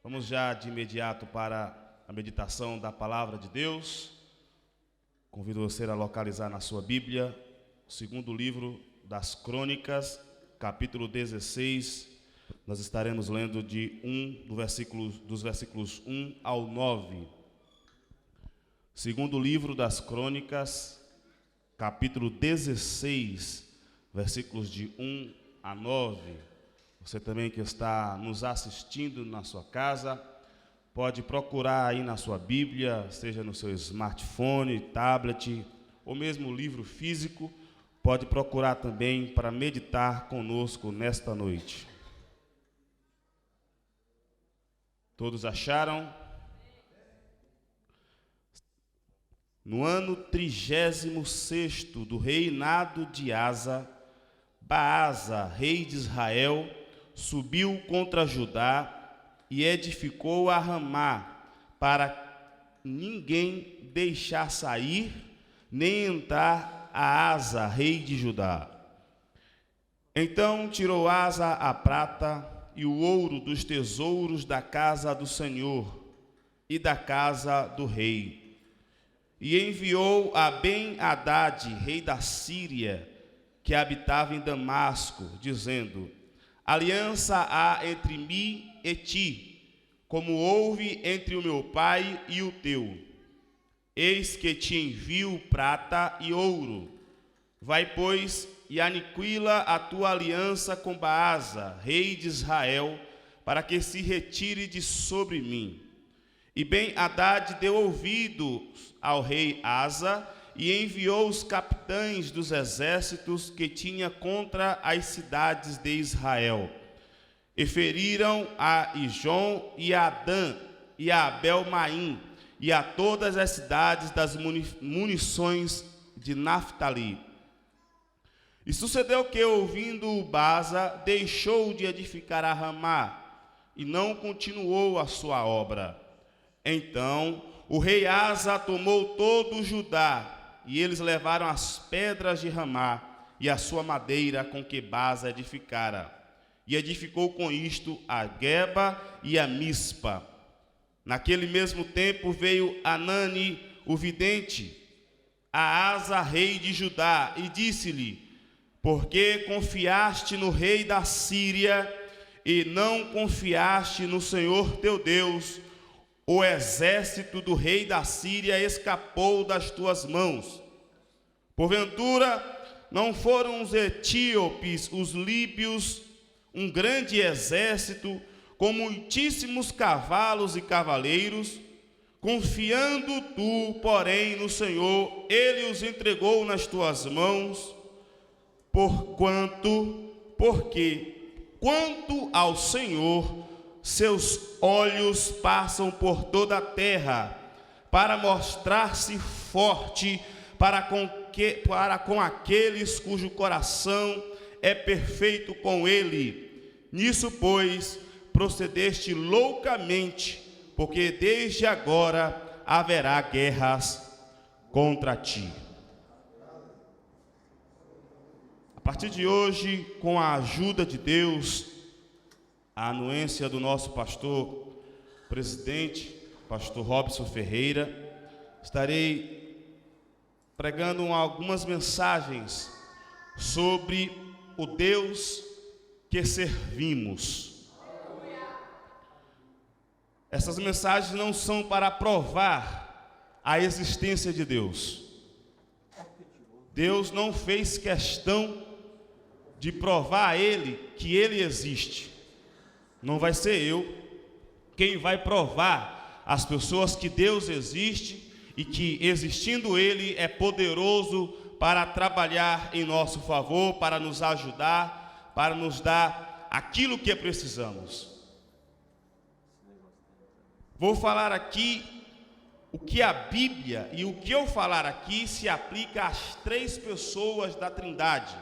Vamos já de imediato para a meditação da palavra de Deus. Convido você a localizar na sua Bíblia o segundo livro das Crônicas, capítulo 16. Nós estaremos lendo dos versículos 1 ao 9. Segundo livro das Crônicas, capítulo 16, versículos de 1 a 9. Você também que está nos assistindo na sua casa, pode procurar aí na sua Bíblia, seja no seu smartphone, tablet, ou mesmo livro físico, pode procurar também para meditar conosco nesta noite. Todos acharam? No ano 36º do reinado de Asa, Baasa, rei de Israel, subiu contra Judá e edificou a Ramá, para ninguém deixar sair, nem entrar a Asa, rei de Judá. Então tirou Asa a prata e o ouro dos tesouros da casa do Senhor e da casa do rei, e enviou a Ben-Hadad, rei da Síria, que habitava em Damasco, dizendo: aliança há entre mim e ti, como houve entre o meu pai e o teu. Eis que te envio prata e ouro. Vai, pois, e aniquila a tua aliança com Baasa, rei de Israel, para que se retire de sobre mim. E Ben-Hadad deu ouvidos ao rei Asa, e enviou os capitães dos exércitos que tinha contra as cidades de Israel. E feriram a Ijon e a Adã e a Abel-Maim e a todas as cidades das munições de Naftali. E sucedeu que, ouvindo Baasa, deixou de edificar a Ramá e não continuou a sua obra. Então o rei Asa tomou todo o Judá, e eles levaram as pedras de Ramá e a sua madeira com que Baasa edificara, e edificou com isto a Geba e a Mispa. Naquele mesmo tempo veio Anani, o vidente, a Asa, rei de Judá, e disse-lhe: por que confiaste no rei da Síria e não confiaste no Senhor teu Deus? O exército do rei da Síria escapou das tuas mãos. Porventura, não foram os etíopes, os líbios, um grande exército, com muitíssimos cavalos e cavaleiros? Confiando tu, porém, no Senhor, ele os entregou nas tuas mãos. Porque, quanto ao Senhor, seus olhos passam por toda a terra, para mostrar-se forte para com aqueles cujo coração é perfeito com ele. Nisso, pois, procedeste loucamente, porque desde agora haverá guerras contra ti. A partir de hoje, com a ajuda de Deus, a anuência do nosso pastor presidente, pastor Robson Ferreira, estarei pregando algumas mensagens sobre o Deus que servimos. Essas mensagens não são para provar a existência de Deus. Deus não fez questão de provar a Ele que Ele existe. Não vai ser eu quem vai provar às pessoas que Deus existe e que, existindo Ele, é poderoso para trabalhar em nosso favor, para nos ajudar, para nos dar aquilo que precisamos. Vou falar aqui o que a Bíblia e o que eu falar aqui se aplica às três pessoas da Trindade.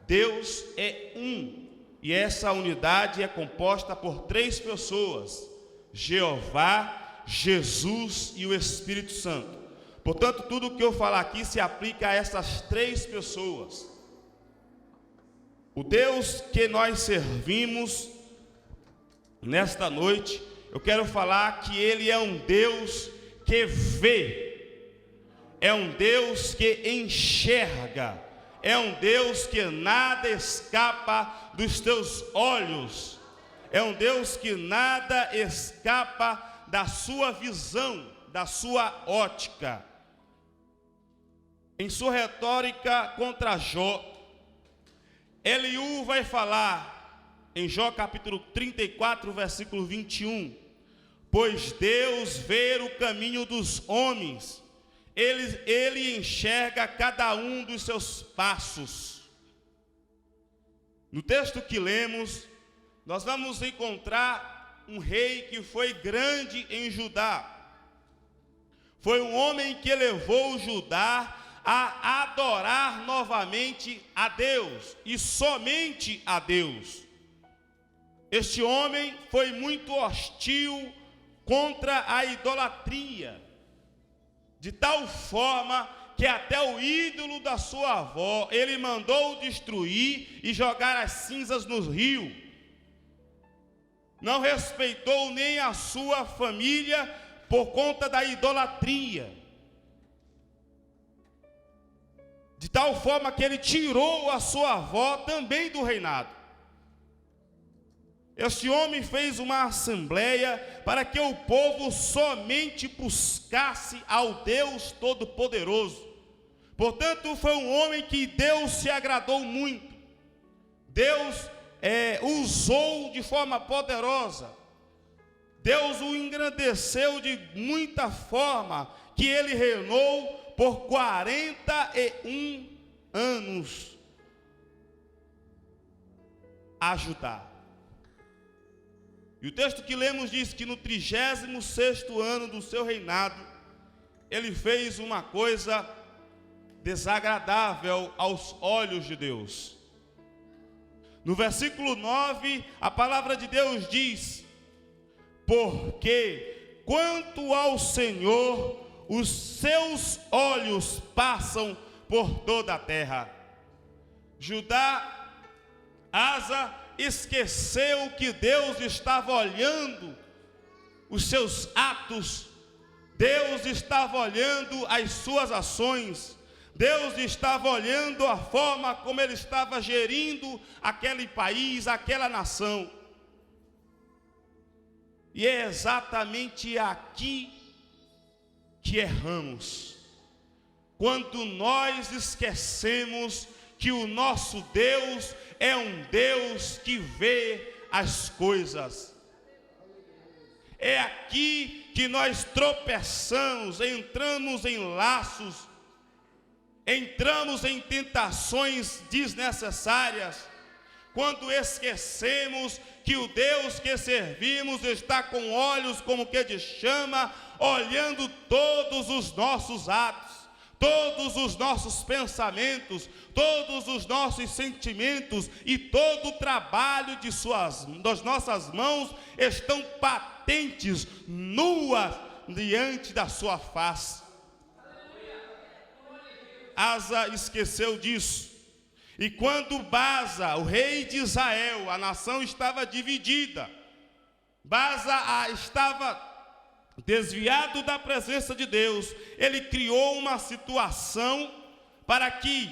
Deus é um. E essa unidade é composta por três pessoas: Jeová, Jesus e o Espírito Santo. Portanto, tudo o que eu falar aqui se aplica a essas três pessoas. O Deus que nós servimos nesta noite, eu quero falar que Ele é um Deus que vê, é um Deus que enxerga, é um Deus que nada escapa dos teus olhos, é um Deus que nada escapa da sua visão, da sua ótica. Em sua retórica contra Jó, Eliú vai falar em Jó capítulo 34, versículo 21, pois Deus vê o caminho dos homens, ele enxerga cada um dos seus passos. No texto que lemos, nós vamos encontrar um rei que foi grande em Judá. Foi um homem que levou Judá a adorar novamente a Deus, e somente a Deus. Este homem foi muito hostil contra a idolatria, de tal forma que até o ídolo da sua avó ele mandou destruir e jogar as cinzas no rio. Não respeitou nem a sua família por conta da idolatria. De tal forma que ele tirou a sua avó também do reinado. Este homem fez uma assembleia para que o povo somente buscasse ao Deus Todo-Poderoso. Portanto, foi um homem que Deus se agradou muito. Deus usou de forma poderosa. Deus o engrandeceu de muita forma, que ele reinou por 41 anos a Judá. E o texto que lemos diz que no 36º ano do seu reinado, ele fez uma coisa desagradável aos olhos de Deus. No versículo 9, a palavra de Deus diz: porque quanto ao Senhor, os seus olhos passam por toda a terra. Asa esqueceu que Deus estava olhando os seus atos, Deus estava olhando as suas ações, Deus estava olhando a forma como ele estava gerindo aquele país, aquela nação. E é exatamente aqui que erramos, quando nós esquecemos que o nosso Deus é um Deus que vê as coisas. É aqui que nós tropeçamos, entramos em laços, entramos em tentações desnecessárias, quando esquecemos que o Deus que servimos está com olhos como que de chama, olhando todos os nossos atos, todos os nossos pensamentos, todos os nossos sentimentos e todo o trabalho das nossas mãos estão patentes, nuas, diante da sua face. Asa esqueceu disso. E quando Baasa, o rei de Israel, a nação estava dividida, Baasa estava desviado da presença de Deus, ele criou uma situação para que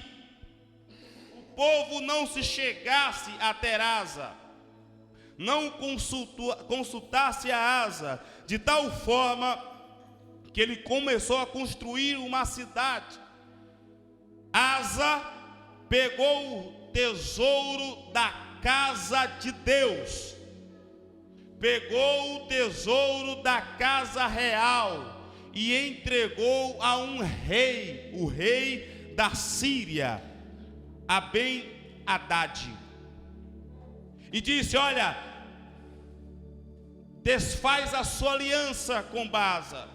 o povo não se chegasse até Asa, não consultasse a Asa, de tal forma que ele começou a construir uma cidade. Asa pegou o tesouro da casa de Deus, pegou o tesouro da casa real e entregou a um rei, o rei da Síria, a Ben-Hadad, e disse: olha, desfaz a sua aliança com Baasa,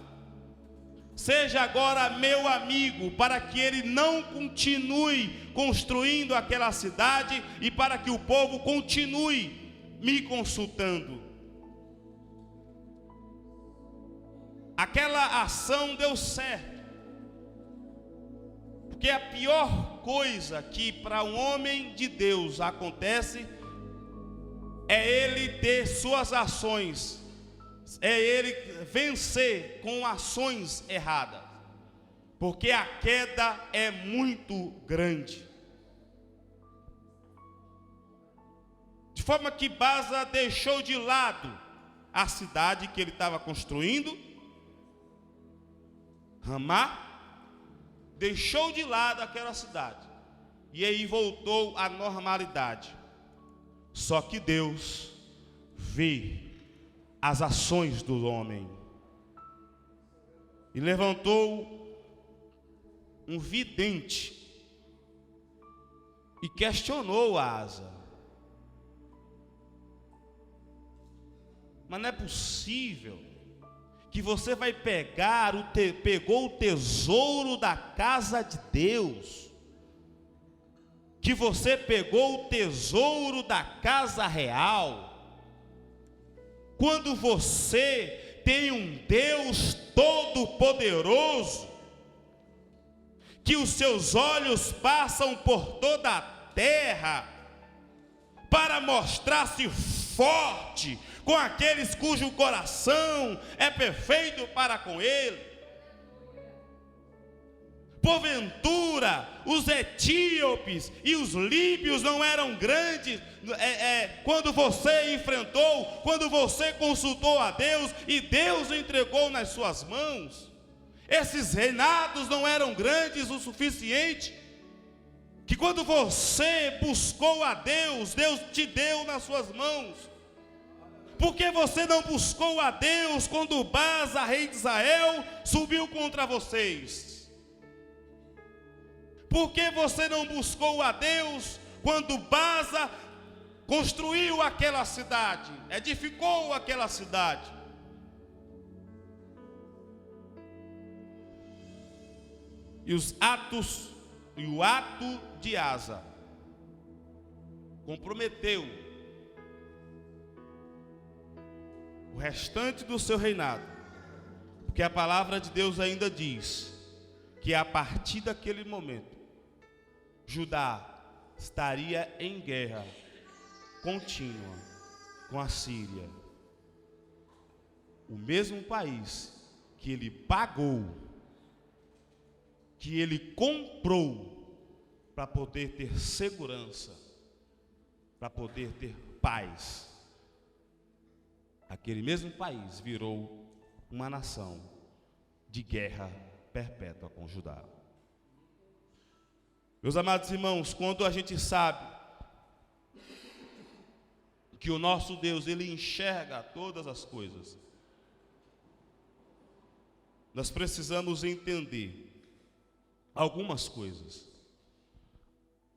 seja agora meu amigo, para que ele não continue construindo aquela cidade e para que o povo continue me consultando. Aquela ação deu certo, porque a pior coisa que para um homem de Deus acontece é ele ter suas ações é ele vencer com ações erradas, porque a queda é muito grande. De forma que Baasa deixou de lado a cidade que ele estava construindo, Ramá, deixou de lado aquela cidade, e aí voltou à normalidade. Só que Deus vê as ações do homem e levantou um vidente e questionou Asa. Mas não é possível que você vai pegou o tesouro da casa de Deus, que você pegou o tesouro da casa real, quando você tem um Deus todo-poderoso, que os seus olhos passam por toda a terra, para mostrar-se forte com aqueles cujo coração é perfeito para com ele. Porventura, os etíopes e os líbios não eram grandes quando você enfrentou, quando você consultou a Deus e Deus o entregou nas suas mãos? Esses reinados não eram grandes o suficiente, que quando você buscou a Deus, Deus te deu nas suas mãos? Por que você não buscou a Deus quando Baasa, rei de Israel, subiu contra vocês? Por que você não buscou a Deus quando Baasa construiu aquela cidade, edificou aquela cidade? E o ato de Asa comprometeu o restante do seu reinado, porque a palavra de Deus ainda diz que a partir daquele momento Judá estaria em guerra contínua com a Síria, o mesmo país que ele pagou, que ele comprou para poder ter segurança, para poder ter paz. Aquele mesmo país virou uma nação de guerra perpétua com Judá. Meus amados irmãos, quando a gente sabe que o nosso Deus, ele enxerga todas as coisas, nós precisamos entender algumas coisas.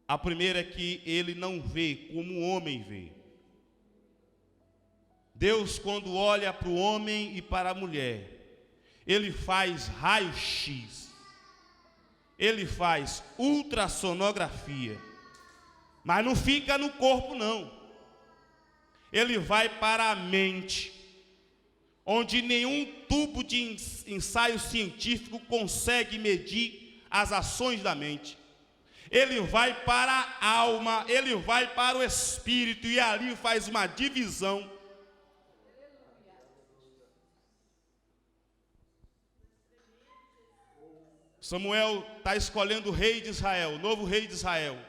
A primeira é que ele não vê como o homem vê. Deus, quando olha para o homem e para a mulher, ele faz raio-x, ele faz ultrassonografia, mas não fica no corpo não. Ele vai para a mente, onde nenhum tubo de ensaio científico consegue medir as ações da mente. Ele vai para a alma, ele vai para o espírito, e ali faz uma divisão. Samuel está escolhendo o rei de Israel, o novo rei de Israel,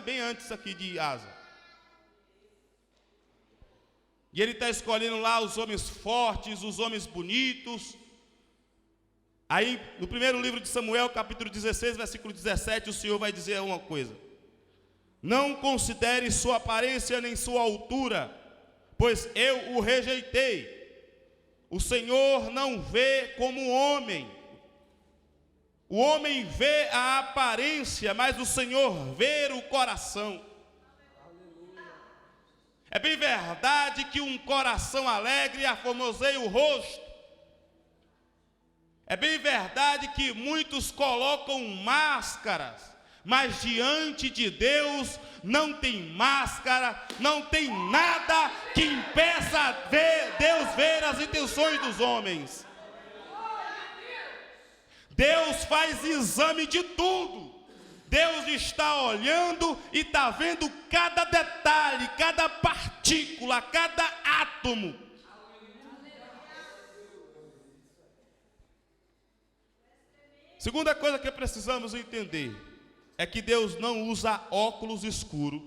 bem antes aqui de Asa. E ele está escolhendo lá os homens fortes, os homens bonitos. Aí, no primeiro livro de Samuel, capítulo 16, versículo 17, o Senhor vai dizer uma coisa: não considere sua aparência nem sua altura, pois eu o rejeitei. O Senhor não vê como o homem. O homem vê a aparência, mas o Senhor vê o coração. É bem verdade que um coração alegre aformoseia o rosto. É bem verdade que muitos colocam máscaras, mas diante de Deus não tem máscara, não tem nada que impeça Deus ver as intenções dos homens. Deus faz exame de tudo. Deus está olhando e está vendo cada detalhe, cada partícula, cada átomo. Segunda coisa que precisamos entender é que Deus não usa óculos escuros,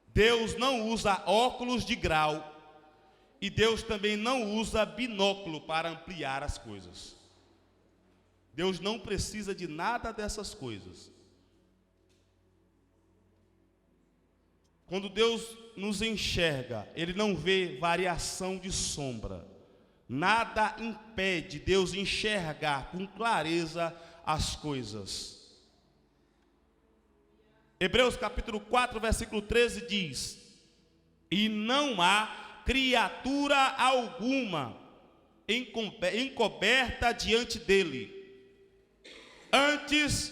Deus não usa óculos de grau, e Deus também não usa binóculo para ampliar as coisas. Deus não precisa de nada dessas coisas. Quando Deus nos enxerga, Ele não vê variação de sombra. Nada impede Deus enxergar com clareza as coisas. Hebreus capítulo 4, versículo 13 diz: e não há criatura alguma encoberta diante dele. Antes,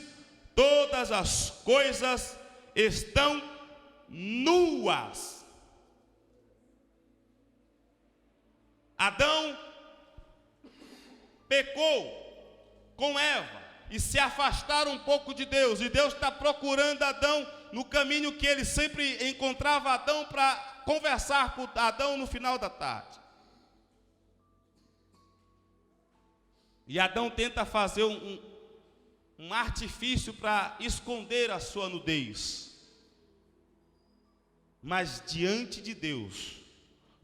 todas as coisas estão nuas. Adão pecou com Eva e se afastaram um pouco de Deus, e Deus está procurando Adão no caminho que ele sempre encontrava Adão para conversar com Adão no final da tarde. E Adão tenta fazer um artifício para esconder a sua nudez. Mas diante de Deus,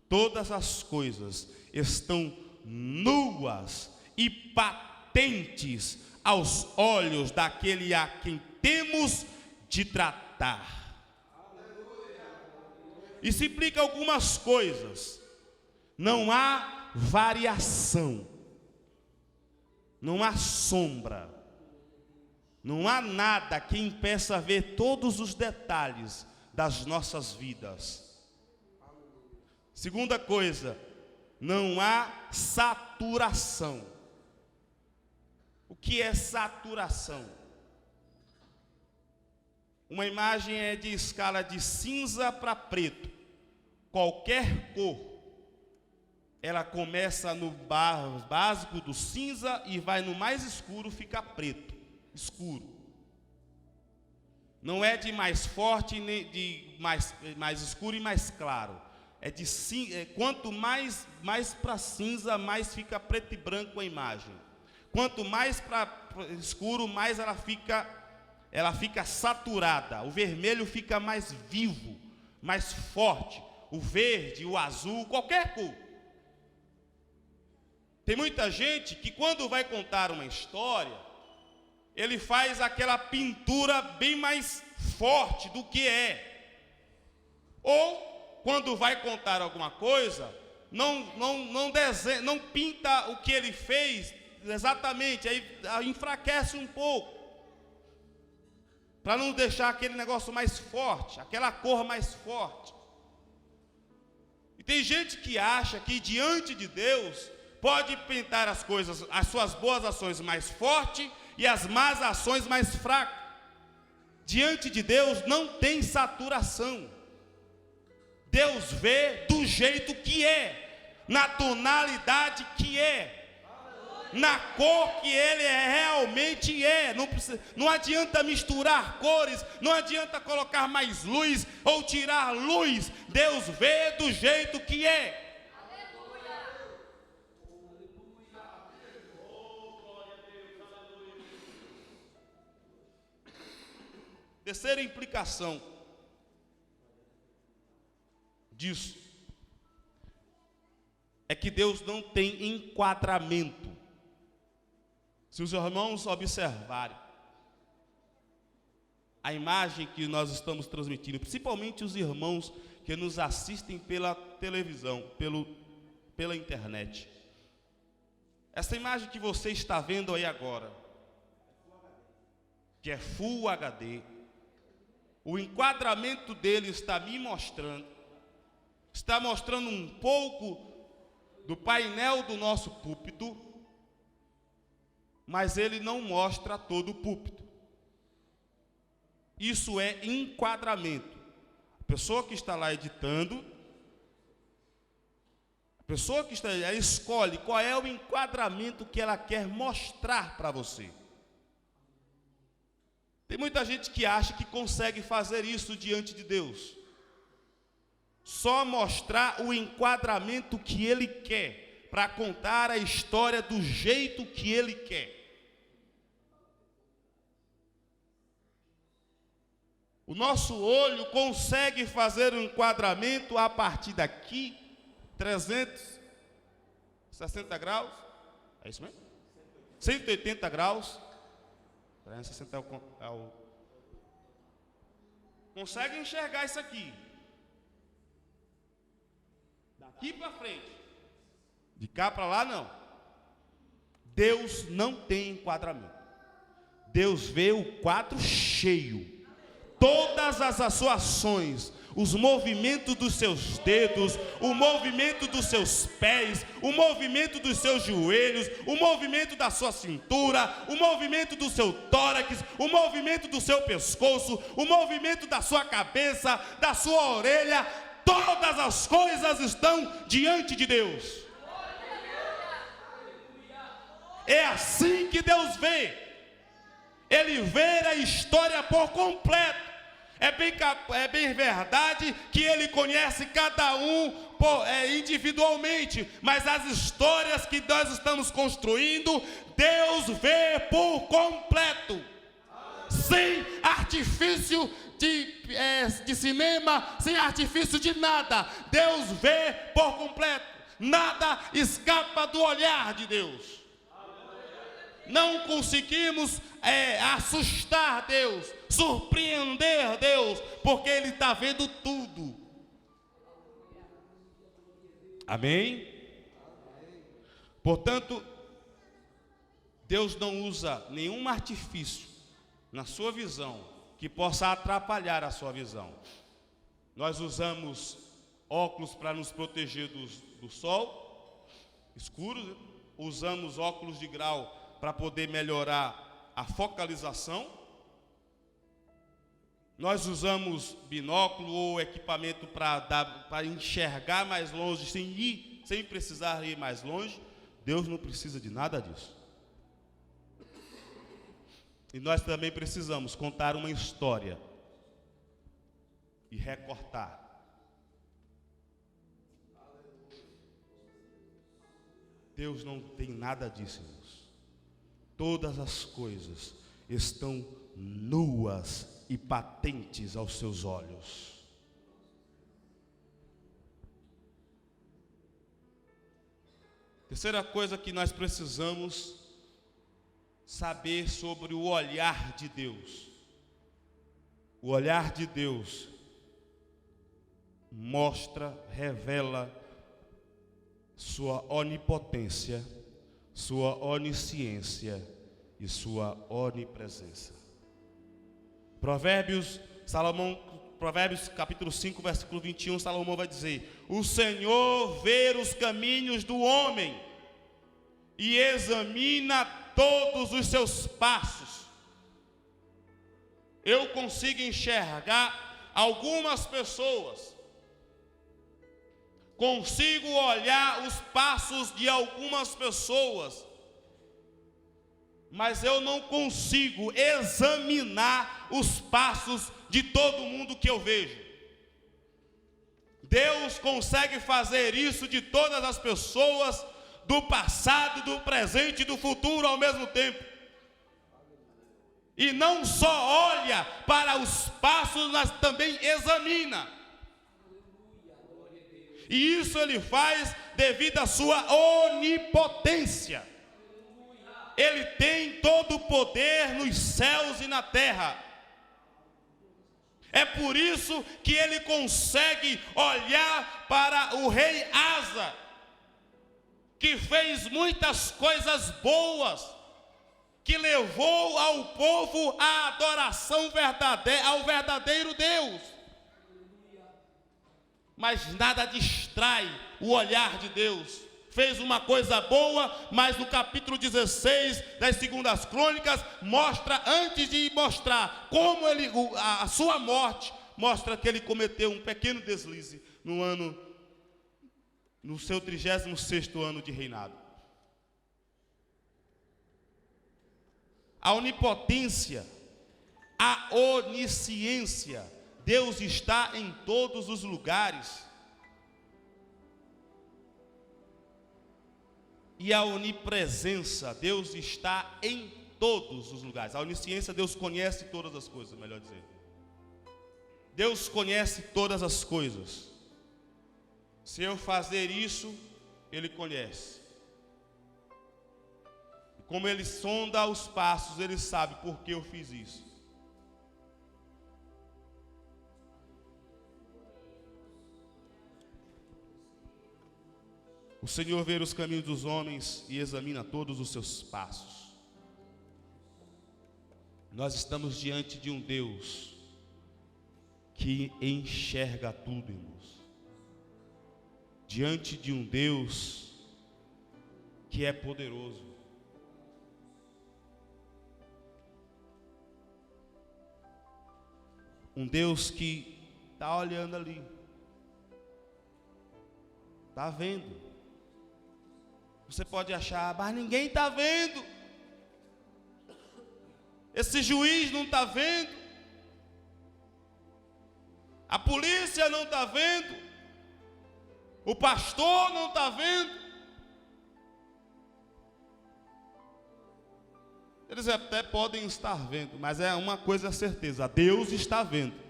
todas as coisas estão nuas e patentes aos olhos daquele a quem temos de tratar. Isso implica algumas coisas. Não há variação, não há sombra, não há nada que impeça ver todos os detalhes das nossas vidas. Segunda coisa, não há saturação. O que é saturação? Uma imagem é de escala de cinza para preto. Qualquer cor, ela começa no básico do cinza e vai no mais escuro, fica preto, escuro. Não é de mais forte, nem de mais escuro e mais claro. Quanto mais para cinza, mais fica preto e branco a imagem. Quanto mais para escuro, mais ela fica saturada. O vermelho fica mais vivo, mais forte. O verde, o azul, qualquer cor. Tem muita gente que quando vai contar uma história, ele faz aquela pintura bem mais forte do que é. Ou, quando vai contar alguma coisa, não pinta o que ele fez exatamente, aí enfraquece um pouco, para não deixar aquele negócio mais forte, aquela cor mais forte. E tem gente que acha que diante de Deus pode pintar as coisas, as suas boas ações mais fortes e as más ações mais fracas. Diante de Deus não tem saturação. Deus vê do jeito que é, na tonalidade que é, na cor que ele realmente é. Não adianta misturar cores, não adianta colocar mais luz ou tirar luz. Deus vê do jeito que é. Terceira implicação disso é que Deus não tem enquadramento. Se os irmãos observarem a imagem que nós estamos transmitindo, principalmente os irmãos que nos assistem pela televisão, pela internet, essa imagem que você está vendo aí agora, que é Full HD, o enquadramento dele está mostrando um pouco do painel do nosso púlpito, mas ele não mostra todo o púlpito. Isso é enquadramento. A pessoa que está lá editando, ela escolhe qual é o enquadramento que ela quer mostrar para você. Tem muita gente que acha que consegue fazer isso diante de Deus. Só mostrar o enquadramento que ele quer, para contar a história do jeito que ele quer. O nosso olho consegue fazer um enquadramento a partir daqui, 360 graus, é isso mesmo? 180 graus, 360 é o... Consegue enxergar isso aqui, daqui para frente, de cá para lá não. Deus não tem enquadramento. Deus vê o quadro cheio. Todas as suas ações, os movimentos dos seus dedos, o movimento dos seus pés, o movimento dos seus joelhos, o movimento da sua cintura, o movimento do seu tórax, o movimento do seu pescoço, o movimento da sua cabeça, da sua orelha, todas as coisas estão diante de Deus. É assim que Deus vê. Ele vê a história por completo. É bem verdade que Ele conhece cada um individualmente, mas as histórias que nós estamos construindo, Deus vê por completo. Sem artifício de cinema, sem artifício de nada. Deus vê por completo. Nada escapa do olhar de Deus. Não conseguimos assustar Deus, surpreender Deus, porque Ele está vendo tudo. Amém? Portanto, Deus não usa nenhum artifício na sua visão que possa atrapalhar a sua visão. Nós usamos óculos para nos proteger do sol escuro, usamos óculos de grau para poder melhorar a focalização. Nós usamos binóculo ou equipamento para enxergar mais longe, sem precisar ir mais longe. Deus não precisa de nada disso. E nós também precisamos contar uma história e recortar. Deus não tem nada disso, irmãos. Todas as coisas estão nuas e patentes aos seus olhos. Terceira coisa que nós precisamos saber sobre o olhar de Deus. O olhar de Deus mostra, revela sua onipotência, sua onisciência e sua onipresença. Provérbios capítulo 5, versículo 21, Salomão vai dizer: o Senhor vê os caminhos do homem e examina todos os seus passos. Eu consigo enxergar algumas pessoas, consigo olhar os passos de algumas pessoas, mas eu não consigo examinar os passos de todo mundo que eu vejo. Deus consegue fazer isso de todas as pessoas, do passado, do presente e do futuro ao mesmo tempo. E não só olha para os passos, mas também examina. E isso Ele faz devido à sua onipotência. Ele tem todo o poder nos céus e na terra. É por isso que Ele consegue olhar para o rei Asa, que fez muitas coisas boas, que levou ao povo a adoração verdadeira, ao verdadeiro Deus. Mas nada distrai o olhar de Deus. Fez uma coisa boa, mas no capítulo 16 das Segundas Crônicas, mostra, antes de mostrar como a sua morte, mostra que ele cometeu um pequeno deslize no seu 36º ano de reinado. A onipotência, a onisciência, Deus está em todos os lugares. E a onipresença, Deus está em todos os lugares. A onisciência, Deus conhece todas as coisas, melhor dizendo. Deus conhece todas as coisas. Se eu fazer isso, Ele conhece. Como Ele sonda os passos, Ele sabe por que eu fiz isso. O Senhor vê os caminhos dos homens e examina todos os seus passos. Nós estamos diante de um Deus que enxerga tudo, irmãos. Diante de um Deus que é poderoso. Um Deus que está olhando ali, está vendo. Você pode achar, mas ninguém está vendo. Esse juiz não está vendo. A polícia não está vendo. O pastor não está vendo. Eles até podem estar vendo, mas é uma coisa certeza: Deus está vendo.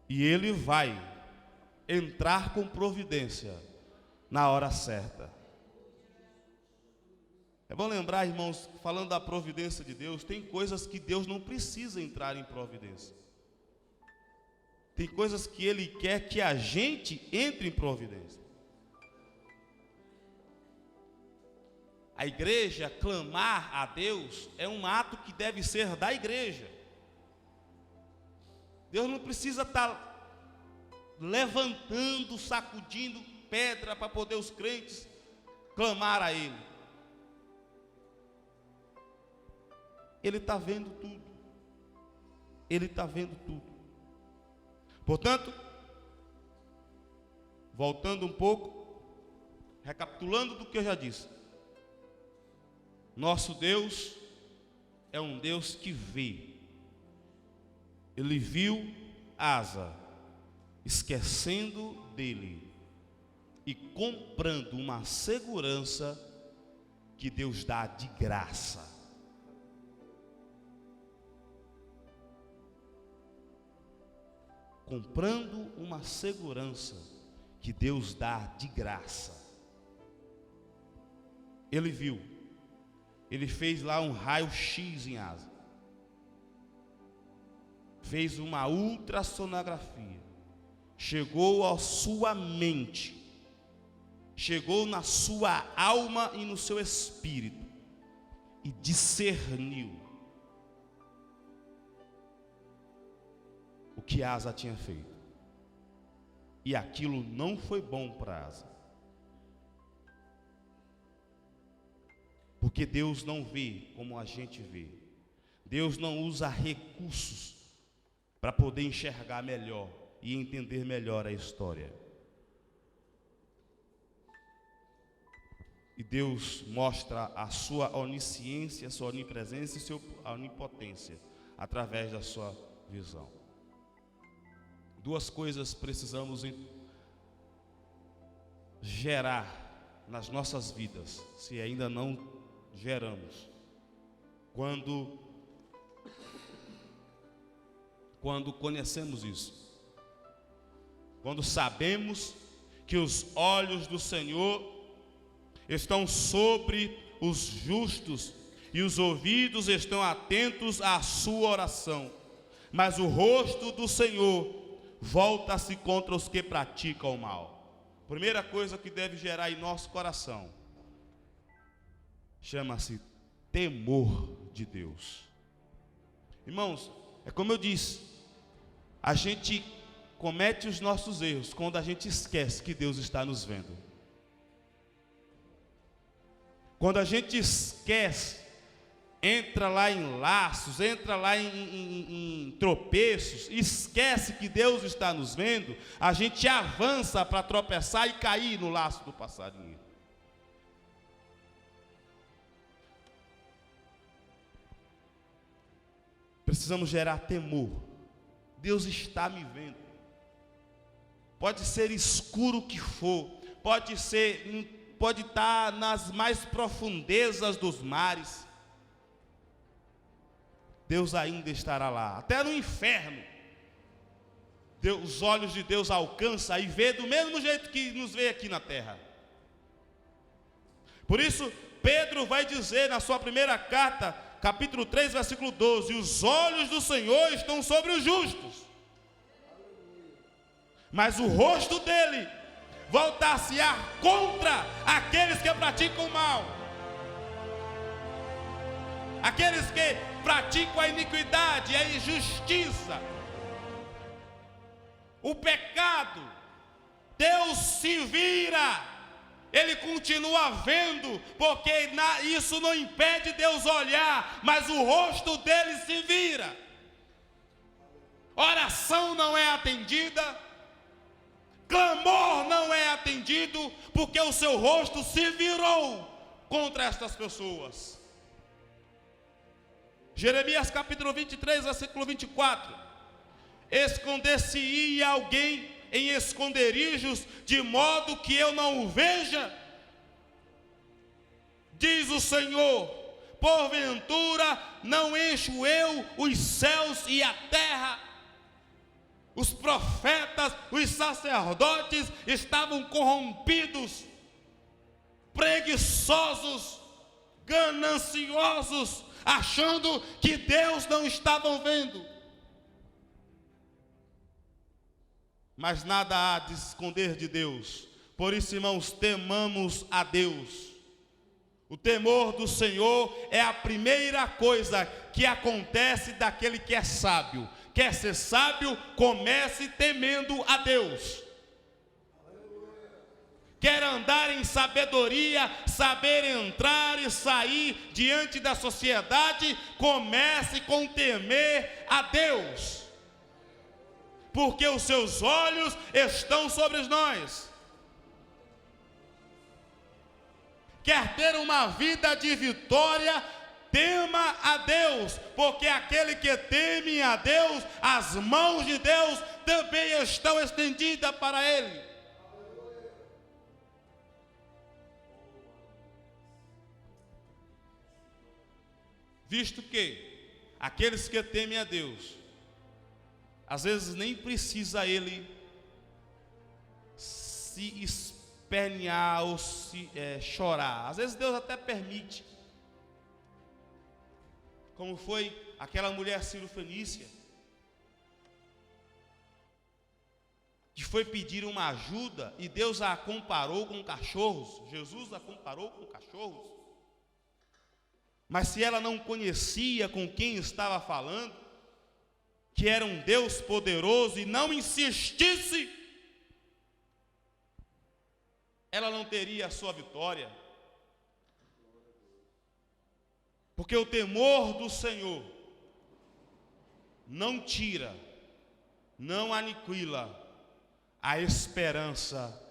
E Ele vai entrar com providência na hora certa. É bom lembrar, irmãos, falando da providência de Deus, tem coisas que Deus não precisa entrar em providência. Tem coisas que Ele quer que a gente entre em providência. A igreja clamar a Deus é um ato que deve ser da igreja. Deus não precisa estar levantando, sacudindo pedra para poder os crentes clamar a Ele. Ele está vendo tudo. Ele está vendo tudo. Portanto, voltando um pouco, recapitulando do que eu já disse, nosso Deus é um Deus que vê. Ele viu Asa esquecendo dele e comprando uma segurança que Deus dá de graça. Comprando uma segurança que Deus dá de graça. Ele viu. Ele fez lá um raio-x em Asa. Fez uma ultrassonografia. Chegou à sua mente. Chegou na sua alma e no seu espírito. E discerniu o que Asa tinha feito. E aquilo não foi bom para Asa. Porque Deus não vê como a gente vê. Deus não usa recursos para poder enxergar melhor e entender melhor a história. E Deus mostra a sua onisciência, a sua onipresença e a sua onipotência através da sua visão. Duas coisas precisamos gerar nas nossas vidas, se ainda não geramos. Quando conhecemos isso, quando sabemos que os olhos do Senhor estão sobre os justos e os ouvidos estão atentos à sua oração, mas o rosto do Senhor volta-se contra os que praticam o mal. Primeira coisa que deve gerar em nosso coração chama-se temor de Deus. Irmãos, é como eu disse, a gente comete os nossos erros quando a gente esquece que Deus está nos vendo. Quando a gente esquece, entra lá em laços, entra lá em tropeços, esquece que Deus está nos vendo, a gente avança para tropeçar e cair no laço do passarinho. Precisamos gerar temor. Deus está me vendo. Pode ser escuro que for, pode estar nas mais profundezas dos mares. Deus ainda estará lá. Até no inferno, os olhos de Deus alcançam e vê do mesmo jeito que nos vê aqui na terra. Por isso, Pedro vai dizer na sua primeira carta, capítulo 3, versículo 12: os olhos do Senhor estão sobre os justos, mas o rosto dele voltar-se-á contra aqueles que praticam o mal, aqueles que praticam a iniquidade, a injustiça, o pecado. Deus se vira, Ele continua vendo, porque isso não impede Deus olhar, mas o rosto dele se vira. Oração não é atendida, clamor não é atendido, porque o seu rosto se virou contra estas pessoas. Jeremias capítulo 23, versículo 24: esconder-se-ia alguém em esconderijos, de modo que eu não o veja, diz o Senhor, porventura não encho eu os céus e a terra? Os profetas, os sacerdotes estavam corrompidos, preguiçosos, gananciosos, achando que Deus não estava vendo. Mas nada há de esconder de Deus. Por isso, irmãos, temamos a Deus. O temor do Senhor é a primeira coisa que acontece daquele que é sábio. Quer ser sábio, comece temendo a Deus. Quer andar em sabedoria, saber entrar e sair diante da sociedade, comece com temer a Deus, porque os seus olhos estão sobre nós. Quer ter uma vida de vitória, tema a Deus, porque aquele que teme a Deus, as mãos de Deus também estão estendidas para ele. Visto que aqueles que temem a Deus, às vezes nem precisa ele se espernear ou se chorar. Às vezes Deus até permite. Como foi aquela mulher Sírio-Fenícia, que foi pedir uma ajuda e Deus a comparou com cachorros. Jesus a comparou com cachorros. Mas se ela não conhecia com quem estava falando, que era um Deus poderoso, e não insistisse, ela não teria a sua vitória. Porque o temor do Senhor não tira, não aniquila a esperança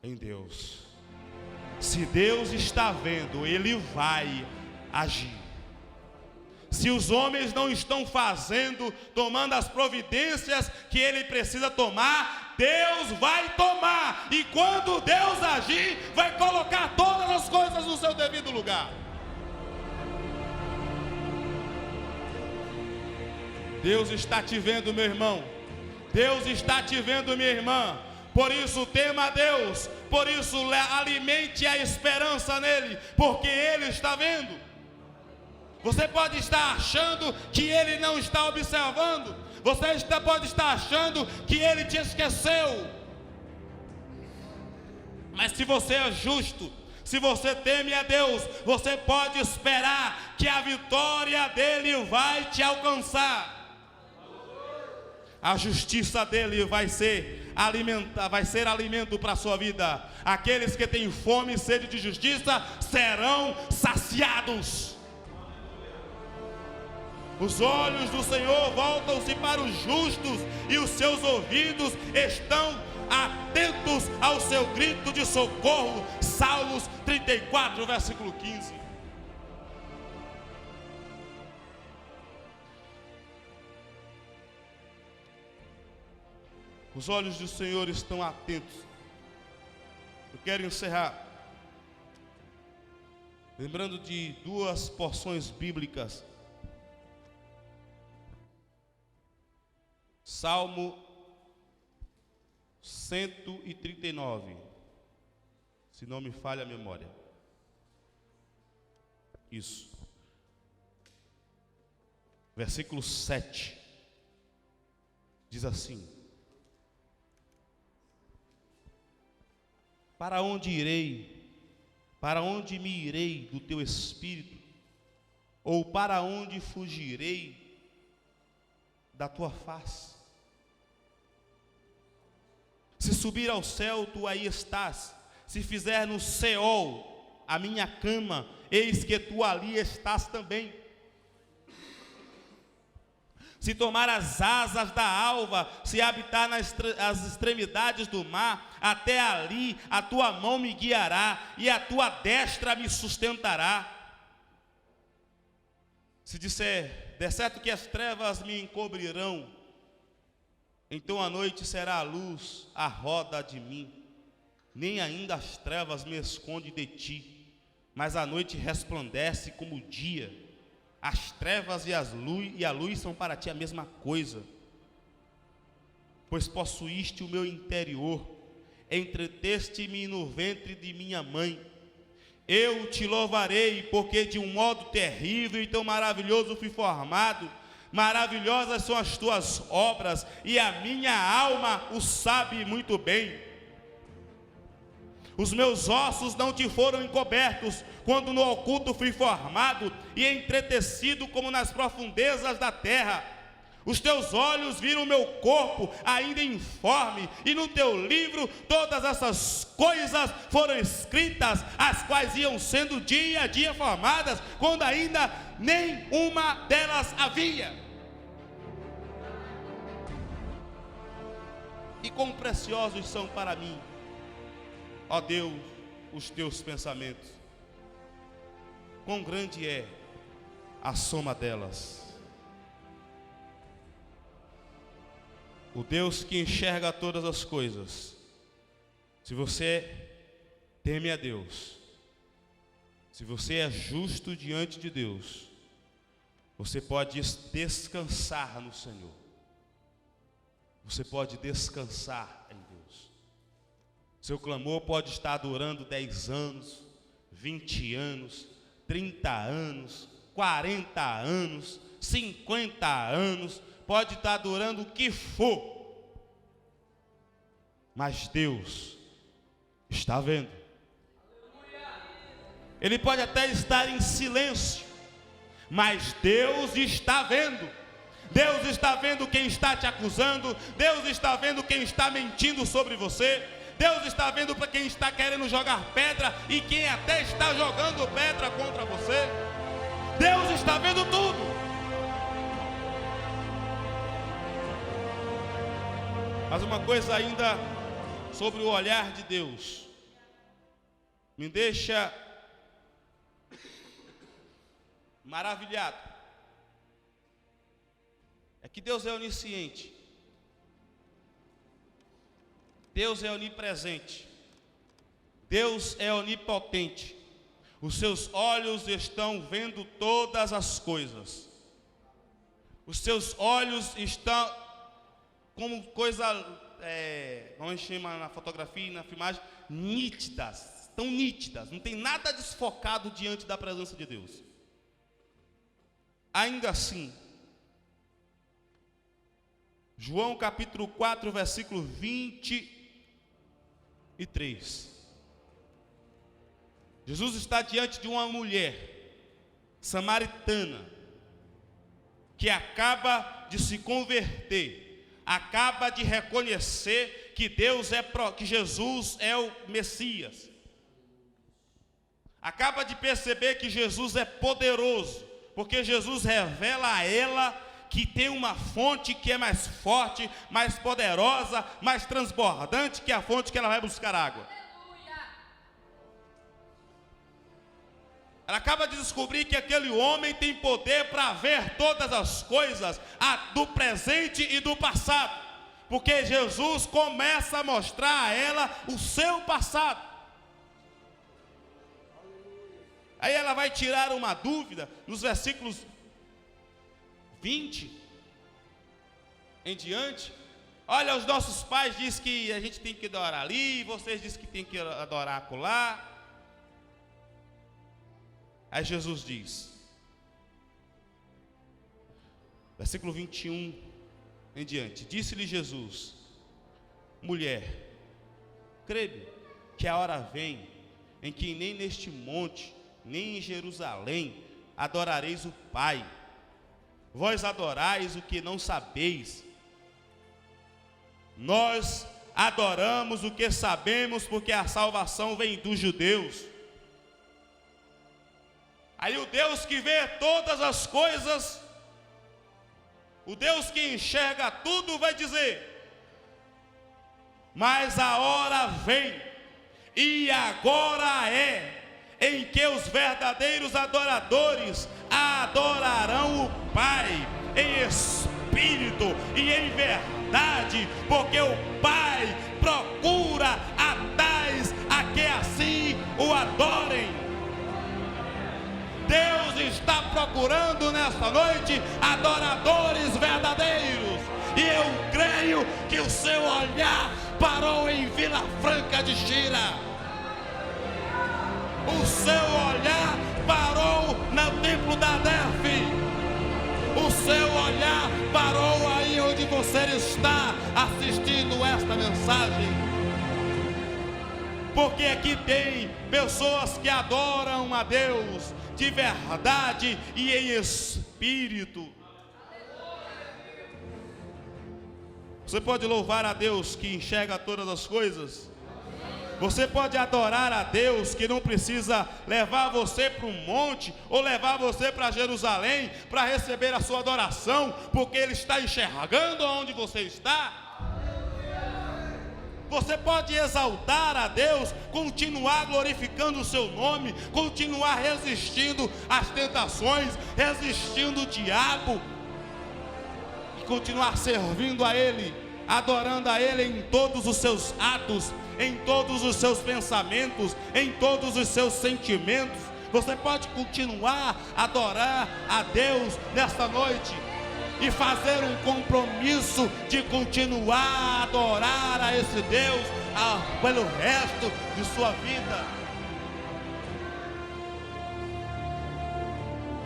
em Deus. Se Deus está vendo, Ele vai agir. Se os homens não estão fazendo, tomando as providências que ele precisa tomar, Deus vai tomar. E quando Deus agir, vai colocar todas as coisas no seu devido lugar. Deus está te vendo, meu irmão. Deus está te vendo, minha irmã. Por isso tema a Deus. Por isso alimente a esperança nele, porque ele está vendo. Você pode estar achando que ele não está observando. Você pode estar achando que ele te esqueceu. Mas se você é justo, se você teme a Deus, você pode esperar que a vitória dele vai te alcançar. A justiça dele vai ser alimento para a sua vida. Aqueles que têm fome e sede de justiça serão saciados. Os olhos do Senhor voltam-se para os justos, e os seus ouvidos estão atentos ao seu grito de socorro. Salmos 34, versículo 15. Os olhos do Senhor estão atentos. Eu quero encerrar lembrando de duas porções bíblicas Salmo 139, se não me falha a memória. Isso. Versículo 7. Diz assim: para onde irei? Para onde me irei do teu espírito? Ou para onde fugirei da tua face? Se subir ao céu, tu aí estás. Se fizer no Seol a minha cama, eis que tu ali estás também. Se tomar as asas da alva, se habitar nas extremidades do mar, até ali a tua mão me guiará e a tua destra me sustentará. Se disser, de certo que as trevas me encobrirão, então a noite será a luz à roda de mim. Nem ainda as trevas me escondem de ti, mas a noite resplandece como o dia. As trevas e a luz são para ti a mesma coisa. Pois possuíste o meu interior, entreteste-me no ventre de minha mãe. Eu te louvarei, porque de um modo terrível e tão maravilhoso fui formado. Maravilhosas são as tuas obras, e a minha alma o sabe muito bem. Os meus ossos não te foram encobertos, quando no oculto fui formado e entretecido como nas profundezas da terra. Os teus olhos viram o meu corpo ainda informe, e no teu livro todas essas coisas foram escritas, as quais iam sendo dia a dia formadas, quando ainda nem uma delas havia. E quão preciosos são para mim, ó Deus, os teus pensamentos. Quão grande é a soma delas. O Deus que enxerga todas as coisas. Se você teme a Deus, se você é justo diante de Deus, você pode descansar no Senhor. Você pode descansar em Deus. Seu clamor pode estar durando 10 anos, 20 anos, 30 anos, 40 anos, 50 anos, pode estar durando o que for, mas Deus está vendo. Ele pode até estar em silêncio, mas Deus está vendo. Deus está vendo quem está te acusando, Deus está vendo quem está mentindo sobre você, Deus está vendo para quem está querendo jogar pedra e quem até está jogando pedra contra você. Deus está vendo tudo. Mas uma coisa ainda sobre o olhar de Deus me deixa maravilhado. É que Deus é onisciente, Deus é onipresente, Deus é onipotente. Os seus olhos estão vendo todas as coisas. Os seus olhos estão como coisa, vamos chamar na fotografia e na filmagem, nítidas, tão nítidas, não tem nada desfocado diante da presença de Deus. Ainda assim, João capítulo 4, versículo 23. Jesus está diante de uma mulher samaritana que acaba de se converter, acaba de reconhecer que que Jesus é o Messias. Acaba de perceber que Jesus é poderoso, porque Jesus revela a ela que tem uma fonte que é mais forte, mais poderosa, mais transbordante que a fonte que ela vai buscar água. Ela acaba de descobrir que aquele homem tem poder para ver todas as coisas, do presente e do passado, porque Jesus começa a mostrar a ela o seu passado. Aí ela vai tirar uma dúvida nos versículos 20. em diante. Olha, os nossos pais dizem que a gente tem que adorar ali, vocês dizem que tem que adorar acolá. Aí Jesus diz, versículo 21 em diante: disse-lhe Jesus: mulher, crê-me que a hora vem em que nem neste monte, nem em Jerusalém adorareis o Pai. Vós adorais o que não sabeis. Nós adoramos o que sabemos, porque a salvação vem dos judeus. Aí o Deus que vê todas as coisas, o Deus que enxerga tudo, vai dizer: mas a hora vem, e agora é, em que os verdadeiros adoradores adorarão o Pai em espírito e em verdade, porque o Pai procura a tais a que assim o adorem. Deus está procurando nesta noite adoradores verdadeiros, e eu creio que o seu olhar parou em Vila Franca de Xira. O seu olhar parou no templo da Derfe. O seu olhar parou aí onde você está assistindo esta mensagem. Porque aqui tem pessoas que adoram a Deus de verdade e em espírito. Você pode louvar a Deus que enxerga todas as coisas. Você pode adorar a Deus que não precisa levar você para um monte ou levar você para Jerusalém para receber a sua adoração, porque Ele está enxergando onde você está. Você pode exaltar a Deus, continuar glorificando o seu nome, continuar resistindo às tentações, resistindo o diabo, e continuar servindo a Ele, adorando a Ele em todos os seus atos, em todos os seus pensamentos, em todos os seus sentimentos. Você pode continuar a adorar a Deus nesta noite e fazer um compromisso de continuar a adorar a esse Deus pelo resto de sua vida.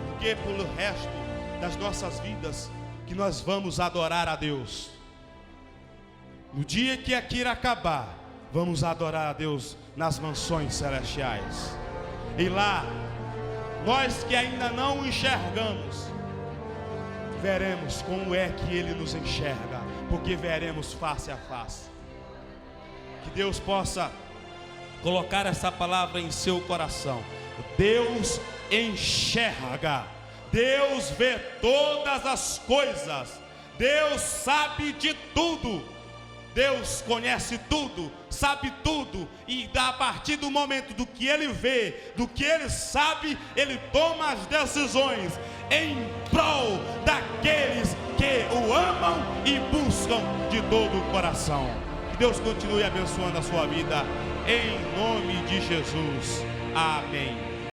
Porque pelo resto das nossas vidas que nós vamos adorar a Deus. No dia que aqui acabar, vamos adorar a Deus nas mansões celestiais. E lá, nós que ainda não enxergamos, veremos como é que Ele nos enxerga, porque veremos face a face. Que Deus possa colocar essa palavra em seu coração. Deus enxerga, Deus vê todas as coisas, Deus sabe de tudo. Deus conhece tudo, sabe tudo, e a partir do momento do que Ele vê, do que Ele sabe, Ele toma as decisões em prol daqueles que o amam e buscam de todo o coração. Que Deus continue abençoando a sua vida, em nome de Jesus. Amém.